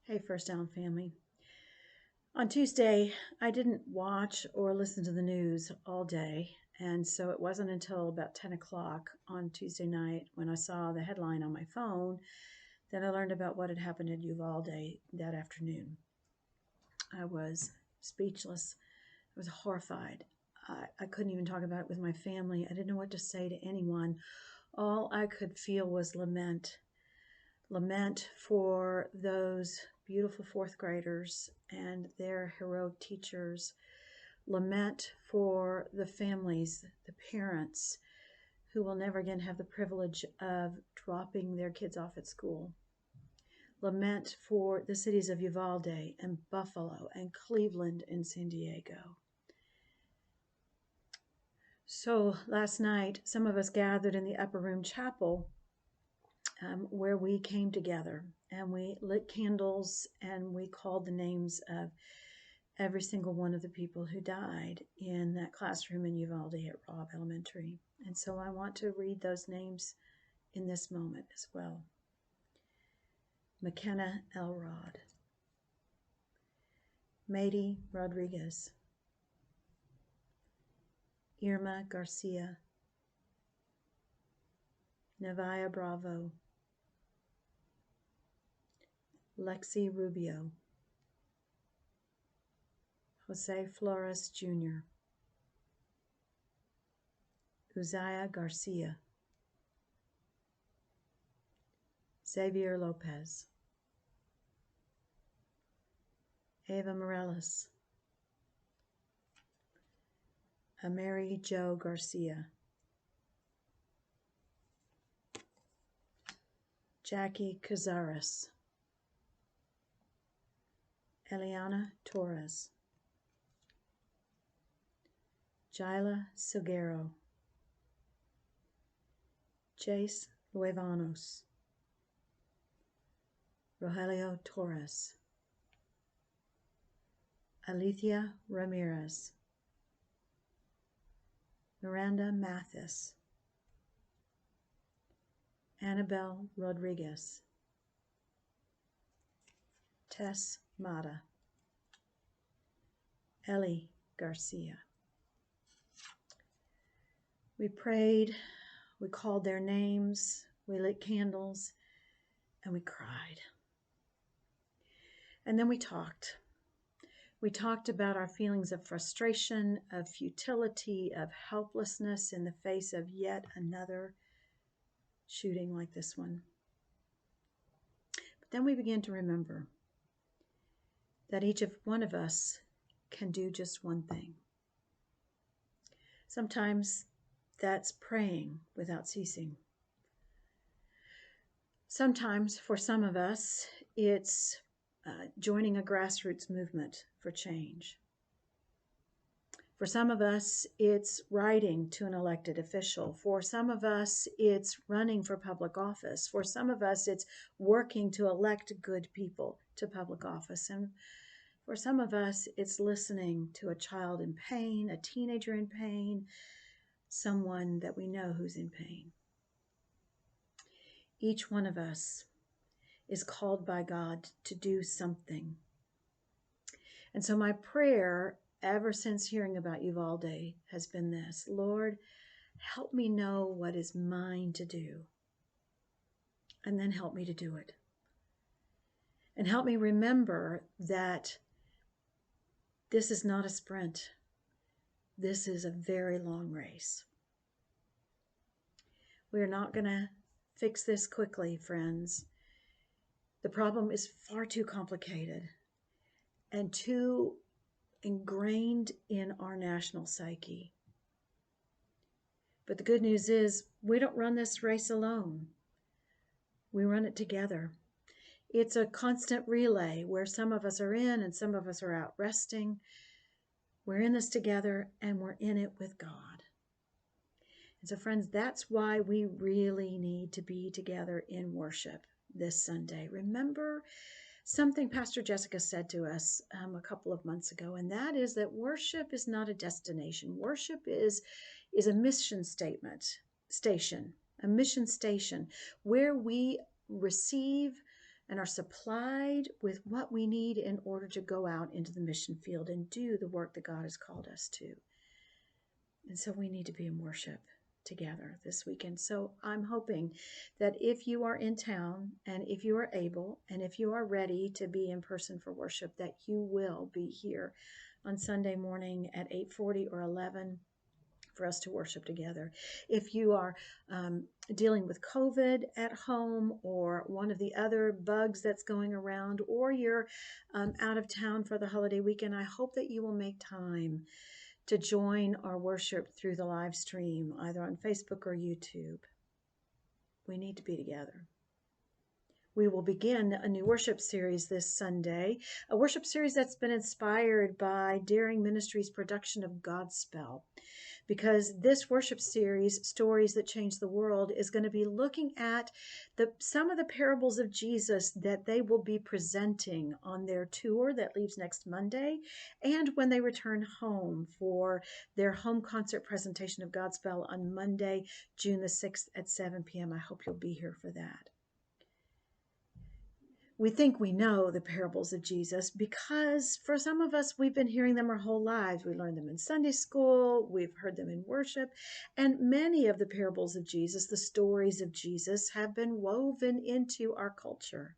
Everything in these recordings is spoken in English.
Hey, First Down family. On Tuesday, I didn't watch or listen to the news all day, and so it wasn't until about 10 o'clock on Tuesday night when I saw the headline on my phone that I learned about what had happened in Uvalde that afternoon. I was speechless. I was horrified. I couldn't even talk about it with my family. I didn't know what to say to anyone. All I could feel was lament. Lament for those beautiful fourth graders and their heroic teachers. Lament for the families, the parents who will never again have the privilege of dropping their kids off at school. Lament for the cities of Uvalde and Buffalo and Cleveland and San Diego. So last night, some of us gathered in the upper room chapel where we came together and we lit candles and we called the names of every single one of the people who died in that classroom in Uvalde at Robb Elementary. And so I want to read those names in this moment as well. McKenna Elrod, Mady Rodriguez, Irma Garcia, Nevia Bravo, Lexi Rubio, Jose Flores Jr., Uzziah Garcia, Xavier Lopez, Ava Morales, Mary Jo Garcia, Jackie Cazares, Eliana Torres, Jaila Silguero, Jace Luevanos, Rogelio Torres, Alethea Ramirez, Miranda Mathis, Annabelle Rodriguez, Tess Mata, Ellie Garcia. We prayed, we called their names, we lit candles, and we cried. And then we talked. We talked about our feelings of frustration, of futility, of helplessness in the face of yet another shooting like this one. But then we began to remember that each one of us can do just one thing. Sometimes that's praying without ceasing. Sometimes, for some of us, it's joining a grassroots movement for change. For some of us, it's writing to an elected official. For some of us, it's running for public office. For some of us, it's working to elect good people to public office. And for some of us, it's listening to a child in pain, a teenager in pain, someone that we know who's in pain. Each one of us is called by God to do something. And so my prayer ever since hearing about Uvalde has been this: Lord, help me know what is mine to do, and then help me to do it. And help me remember that this is not a sprint. This is a very long race. We are not going to fix this quickly, friends. The problem is far too complicated and too ingrained in our national psyche. But the good news is we don't run this race alone. We run it together. It's a constant relay where some of us are in and some of us are out resting. We're in this together and we're in it with God. And so, friends, that's why we really need to be together in worship this Sunday. Remember something Pastor Jessica said to us a couple of months ago, and that is that worship is not a destination. Worship is a mission station where we receive and are supplied with what we need in order to go out into the mission field and do the work that God has called us to. And so we need to be in worship together this weekend. So I'm hoping that if you are in town and if you are able and if you are ready to be in person for worship, that you will be here on Sunday morning at 8:40 or 11 for us to worship together. If you are dealing with COVID at home or one of the other bugs that's going around, or you're out of town for the holiday weekend, I hope that you will make time to join our worship through the live stream, either on Facebook or YouTube. We need to be together. We will begin a new worship series this Sunday, a worship series that's been inspired by Daring Ministries' production of Godspell, because this worship series, Stories That Change the World, is going to be looking at some of the parables of Jesus that they will be presenting on their tour that leaves next Monday, and when they return home for their home concert presentation of Godspell on Monday, June the 6th at 7 p.m. I hope you'll be here for that. We think we know the parables of Jesus because for some of us, we've been hearing them our whole lives. We learned them in Sunday school, we've heard them in worship, and many of the parables of Jesus, the stories of Jesus, have been woven into our culture.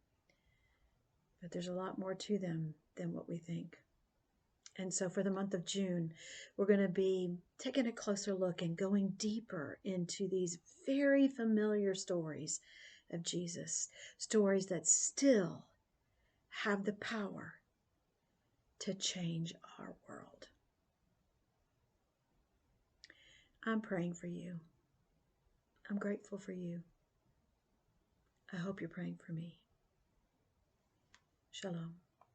But there's a lot more to them than what we think. And so for the month of June, we're going to be taking a closer look and going deeper into these very familiar stories of Jesus, stories that still have the power to change our world. I'm praying for you. I'm grateful for you. I hope you're praying for me. Shalom.